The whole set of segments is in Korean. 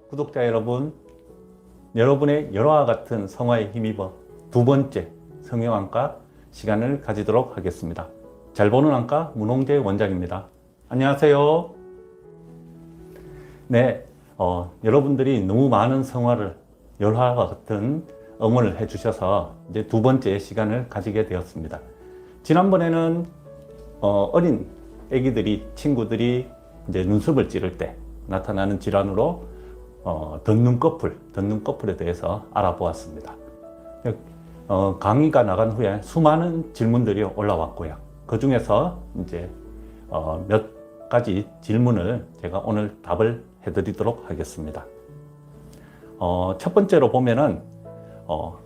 구독자 여러분, 여러분의 열화와 같은 성화에 힘입어 두 번째 성형안과 시간을 가지도록 하겠습니다. 잘 보는 안과 문홍재 원장입니다. 안녕하세요. 네, 여러분들이 너무 많은 성화를 열화와 같은 응원을 해주셔서 이제 두 번째 시간을 가지게 되었습니다. 지난번에는 어린 애기들이, 친구들이 이제 눈썹을 찌를 때 나타나는 질환으로 덧눈꺼풀에 대해서 알아보았습니다. 강의가 나간 후에 수많은 질문들이 올라왔고요. 그 중에서 이제 몇 가지 질문을 제가 오늘 답을 해드리도록 하겠습니다. 첫 번째로 보면은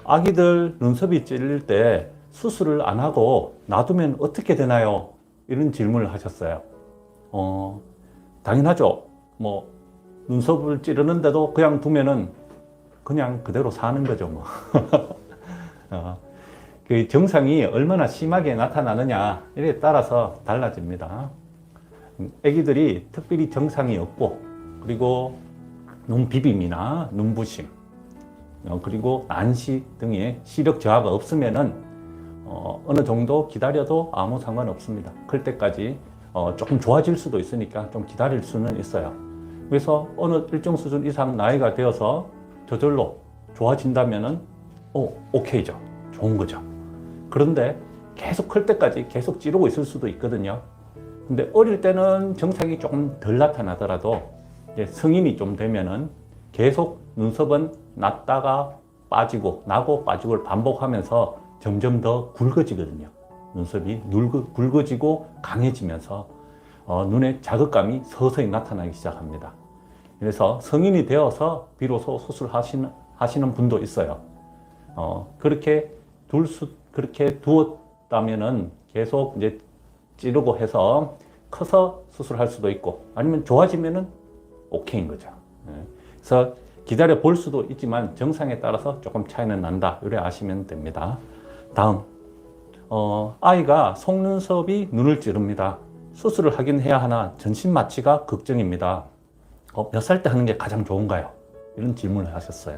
아기들 눈썹이 찔릴 때 수술을 안 하고 놔두면 어떻게 되나요? 이런 질문을 하셨어요. 당연하죠. 눈썹을 찌르는데도 그냥 두면은 그냥 그대로 사는 거죠, 뭐. 그 증상이 얼마나 심하게 나타나느냐에 따라서 달라집니다. 아기들이 특별히 증상이 없고, 그리고 눈비빔이나 눈부심, 그리고 난시 등의 시력 저하가 없으면은 어느 정도 기다려도 아무 상관 없습니다. 클 때까지 조금 좋아질 수도 있으니까 좀 기다릴 수는 있어요. 그래서 어느 일정 수준 이상 나이가 되어서 저절로 좋아진다면은 오케이죠. 좋은 거죠. 그런데 계속 클 때까지 계속 찌르고 있을 수도 있거든요. 근데 어릴 때는 증상이 조금 덜 나타나더라도 이제 성인이 좀 되면은 계속 눈썹은 났다가 빠지고 나고 빠지고를 반복하면서 점점 더 굵어지거든요. 눈썹이 굵어지고 강해지면서 눈에 자극감이 서서히 나타나기 시작합니다. 그래서 성인이 되어서 비로소 수술하시는 분도 있어요. 그렇게 두었다면은 계속 이제 찌르고 해서 커서 수술할 수도 있고, 아니면 좋아지면은 오케이인 거죠. 그래서 기다려 볼 수도 있지만 증상에 따라서 조금 차이는 난다. 이렇게 아시면 됩니다. 다음, 아이가 속눈썹이 눈을 찌릅니다. 수술을 하긴 해야 하나 전신 마취가 걱정입니다. 몇 살 때 하는 게 가장 좋은가요? 이런 질문을 하셨어요.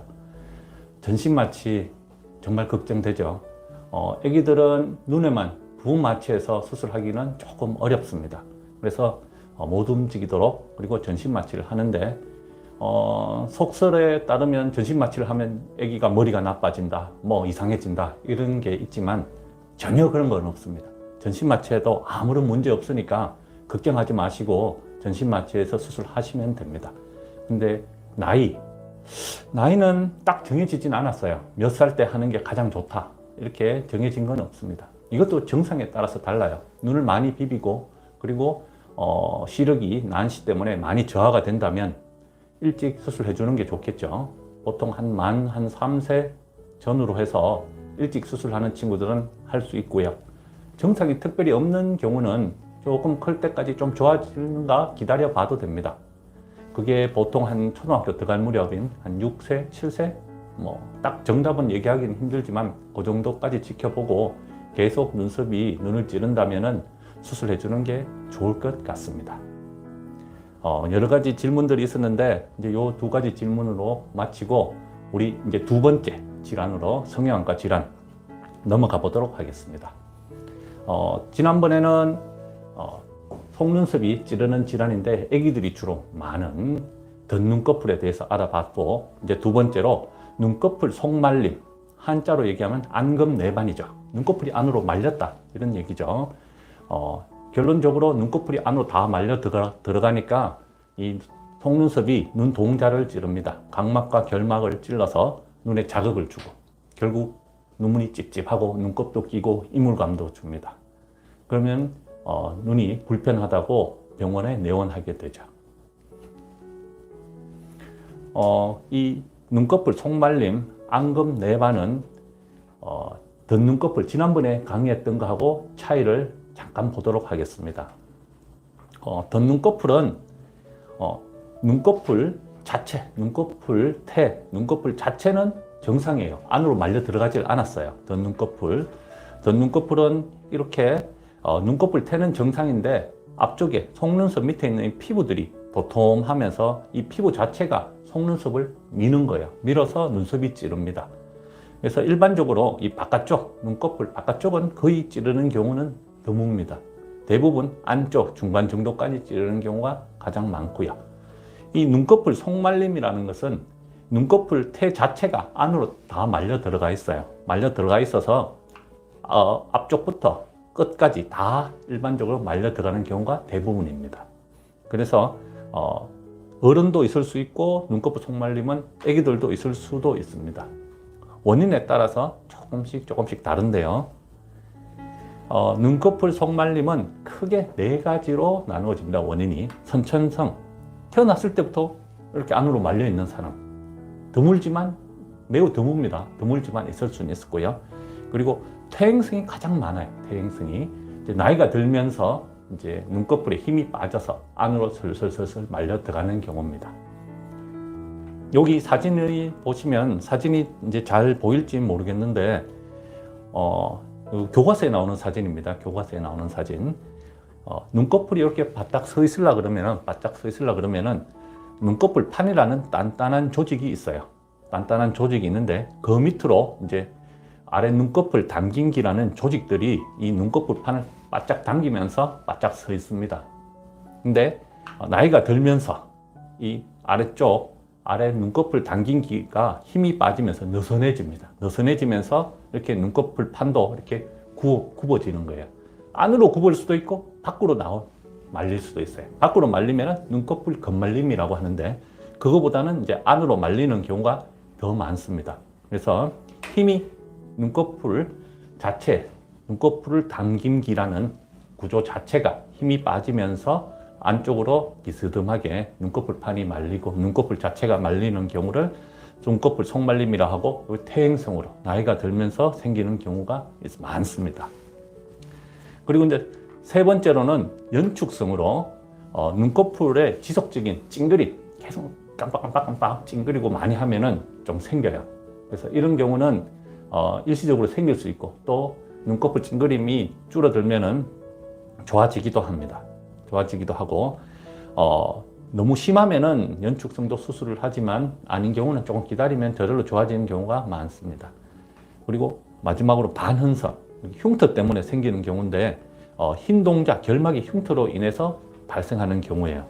전신 마취 정말 걱정되죠. 아기들은 눈에만 부분 마취해서 수술하기는 조금 어렵습니다. 그래서 못 움직이도록, 그리고 전신 마취를 하는데 속설에 따르면 전신 마취를 하면 아기가 머리가 나빠진다, 이상해진다, 이런 게 있지만 전혀 그런 건 없습니다. 전신 마취해도 아무런 문제 없으니까 걱정하지 마시고 전신 마취해서 수술하시면 됩니다. 근데 나이는 딱 정해지진 않았어요. 몇 살 때 하는 게 가장 좋다, 이렇게 정해진 건 없습니다. 이것도 증상에 따라서 달라요. 눈을 많이 비비고, 그리고 시력이 난시 때문에 많이 저하가 된다면 일찍 수술해 주는 게 좋겠죠. 보통 한 3세 전후로 해서 일찍 수술하는 친구들은 할 수 있고요. 증상이 특별히 없는 경우는 조금 클 때까지 좀 좋아지는가 기다려 봐도 됩니다. 그게 보통 한 초등학교 들어갈 무렵인 한 6세, 7세? 딱 정답은 얘기하기는 힘들지만 그 정도까지 지켜보고 계속 눈을 찌른다면은 수술해 주는 게 좋을 것 같습니다. 여러 가지 질문들이 있었는데 이제 요 두 가지 질문으로 마치고 우리 이제 두 번째 질환으로 성형안과 질환 넘어가 보도록 하겠습니다. 지난번에는 속눈썹이 찌르는 질환인데 아기들이 주로 많은 덧눈꺼풀에 대해서 알아봤고, 이제 두 번째로 눈꺼풀 속말림, 한자로 얘기하면 안검내반이죠. 눈꺼풀이 안으로 말렸다, 이런 얘기죠. 결론적으로 눈꺼풀이 안으로 다 말려 들어가니까 이 속눈썹이 눈동자를 찌릅니다. 각막과 결막을 찔러서 눈에 자극을 주고, 결국 눈물이 찝찝하고 눈곱도 끼고 이물감도 줍니다. 그러면 눈이 불편하다고 병원에 내원하게 되죠. 이 눈꺼풀 속말림, 안검내반은 덧눈꺼풀, 지난번에 강의했던 거하고 차이를 잠깐 보도록 하겠습니다. 덧눈꺼풀은 눈꺼풀 자체, 눈꺼풀 자체는 정상이에요. 안으로 말려 들어가질 않았어요. 덧눈꺼풀은 이렇게 눈꺼풀 태는 정상인데 앞쪽에 속눈썹 밑에 있는 이 피부들이 도톰하면서 이 피부 자체가 속눈썹을 미는 거예요. 밀어서 눈썹이 찌릅니다. 그래서 일반적으로 이 바깥쪽, 눈꺼풀 바깥쪽은 거의 찌르는 경우는 드뭅니다. 대부분 안쪽, 중간 정도까지 찌르는 경우가 가장 많고요. 이 눈꺼풀 속말림이라는 것은 눈꺼풀 테 자체가 안으로 다 말려 들어가 있어요. 말려 들어가 있어서 앞쪽부터 끝까지 다 일반적으로 말려 들어가는 경우가 대부분입니다. 그래서 어른도 있을 수 있고 눈꺼풀 속말림은 아기들도 있을 수도 있습니다. 원인에 따라서 조금씩 다른데요. 눈꺼풀 속말림은 크게 4가지로 나누어집니다. 원인이 선천성, 태어났을 때부터 이렇게 안으로 말려 있는 사람, 드물지만 매우 드뭅니다. 드물지만 있을 수는 있었고요. 그리고 퇴행성이 가장 많아요. 퇴행성이 이제 나이가 들면서 이제 눈꺼풀에 힘이 빠져서 안으로 슬슬 말려 들어가는 경우입니다. 여기 사진을 보시면 사진이 이제 잘 보일지 모르겠는데 교과서에 나오는 사진입니다. 교과서에 나오는 사진. 눈꺼풀이 이렇게 바짝 서 있으려 그러면은 눈꺼풀 판이라는 단단한 조직이 있어요. 단단한 조직이 있는데 그 밑으로 이제 아래 눈꺼풀 당긴기라는 조직들이 이 눈꺼풀 판을 바짝 당기면서 바짝 서 있습니다. 근데 나이가 들면서 이 아래쪽 아래 눈꺼풀 당긴기가 힘이 빠지면서 느슨해집니다. 느슨해지면서 이렇게 눈꺼풀 판도 이렇게 굽어지는 거예요. 안으로 굽을 수도 있고 밖으로 말릴 수도 있어요. 밖으로 말리면 눈꺼풀 겉말림이라고 하는데 그거보다는 이제 안으로 말리는 경우가 더 많습니다. 그래서 힘이 눈꺼풀 자체, 눈꺼풀을 당김기라는 구조 자체가 힘이 빠지면서 안쪽으로 비스듬하게 눈꺼풀 판이 말리고 눈꺼풀 자체가 말리는 경우를 눈꺼풀 속말림이라 하고 퇴행성으로 나이가 들면서 생기는 경우가 많습니다. 그리고 이제 세 번째로는 연축성으로 눈꺼풀에 지속적인 찡그림, 계속 깜빡깜빡 찡그리고 많이 하면은 좀 생겨요. 그래서 이런 경우는 일시적으로 생길 수 있고 또 눈꺼풀 찡그림이 줄어들면은 좋아지기도 합니다. 좋아지기도 하고 너무 심하면은 연축성도 수술을 하지만 아닌 경우는 조금 기다리면 저절로 좋아지는 경우가 많습니다. 그리고 마지막으로 반흔성, 흉터 때문에 생기는 경우인데 흰 동자, 결막의 흉터로 인해서 발생하는 경우예요.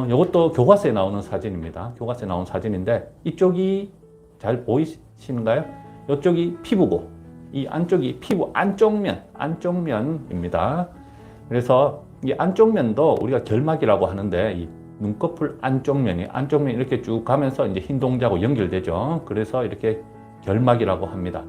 이것도 교과서에 나오는 사진입니다. 교과서에 나온 사진인데 이쪽이 잘 보이시는가요? 이쪽이 피부고 이 안쪽이 피부 안쪽면입니다. 그래서 이 안쪽면도 우리가 결막이라고 하는데 이 눈꺼풀 안쪽면이 이렇게 쭉 가면서 이제 흰 동자하고 연결되죠. 그래서 이렇게 결막이라고 합니다.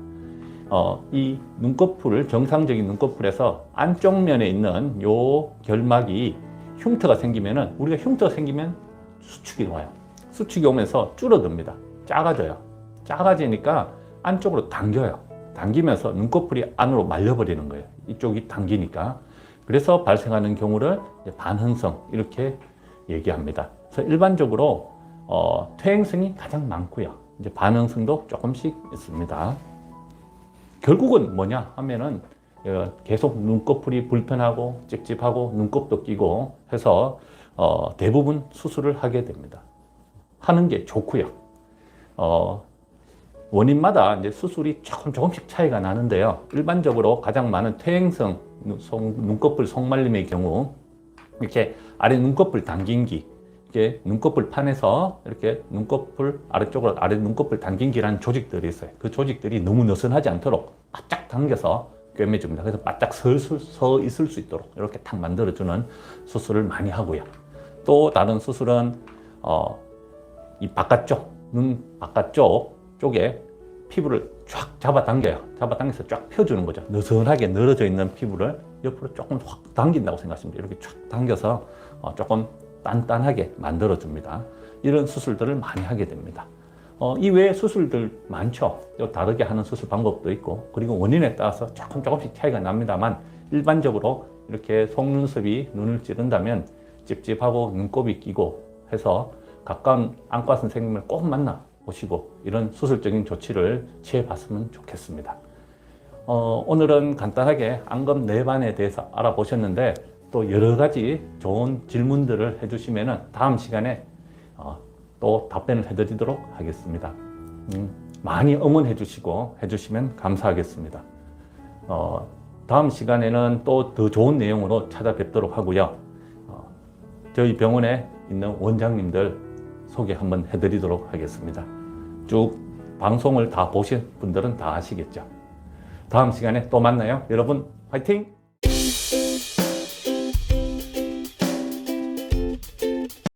이 눈꺼풀, 정상적인 눈꺼풀에서 안쪽면에 있는 요 결막이 흉터가 생기면은 우리가 흉터가 생기면 수축이 와요. 수축이 오면서 줄어듭니다. 작아져요. 작아지니까 안쪽으로 당겨요. 당기면서 눈꺼풀이 안으로 말려버리는 거예요. 이쪽이 당기니까. 그래서 발생하는 경우를 반흔성 이렇게 얘기합니다. 그래서 일반적으로 퇴행성이 가장 많고요. 이제 반흔성도 조금씩 있습니다. 결국은 뭐냐 하면은 계속 눈꺼풀이 불편하고 찝찝하고 눈곱도 끼고 해서 대부분 수술을 하게 됩니다. 하는 게 좋고요. 원인마다 이제 수술이 조금씩 차이가 나는데요. 일반적으로 가장 많은 퇴행성 눈꺼풀 속말림의 경우 이렇게 아래 눈꺼풀 당긴기, 이렇게 눈꺼풀 판에서 이렇게 눈꺼풀 아래쪽으로 아래 눈꺼풀 당긴기라는 조직들이 있어요. 그 조직들이 너무 느슨하지 않도록 바짝 당겨서 꿰매줍니다. 그래서 바짝 서 있을 수 있도록 이렇게 탁 만들어주는 수술을 많이 하고요. 또 다른 수술은 이 바깥쪽, 눈 바깥쪽 쪽에 피부를 쫙 잡아당겨요. 잡아당겨서 쫙 펴주는 거죠. 느슨하게 늘어져 있는 피부를 옆으로 조금 확 당긴다고 생각하시면 돼요. 이렇게 쫙 당겨서 조금 단단하게 만들어줍니다. 이런 수술들을 많이 하게 됩니다. 이 외에 수술들 많죠. 다르게 하는 수술 방법도 있고, 그리고 원인에 따라서 조금씩 차이가 납니다만, 일반적으로 이렇게 속눈썹이 눈을 찌른다면 찝찝하고 눈곱이 끼고 해서 가까운 안과 선생님을 꼭 만나 보시고 이런 수술적인 조치를 취해 봤으면 좋겠습니다. 오늘은 간단하게 안검 내반에 대해서 알아보셨는데 또 여러 가지 좋은 질문들을 해주시면 다음 시간에 또 답변을 해드리도록 하겠습니다. 많이 응원해 주시면 감사하겠습니다. 다음 시간에는 또 더 좋은 내용으로 찾아뵙도록 하고요. 저희 병원에 있는 원장님들 소개 한번 해드리도록 하겠습니다. 쭉 방송을 다 보신 분들은 다 아시겠죠. 다음 시간에 또 만나요. 여러분 화이팅!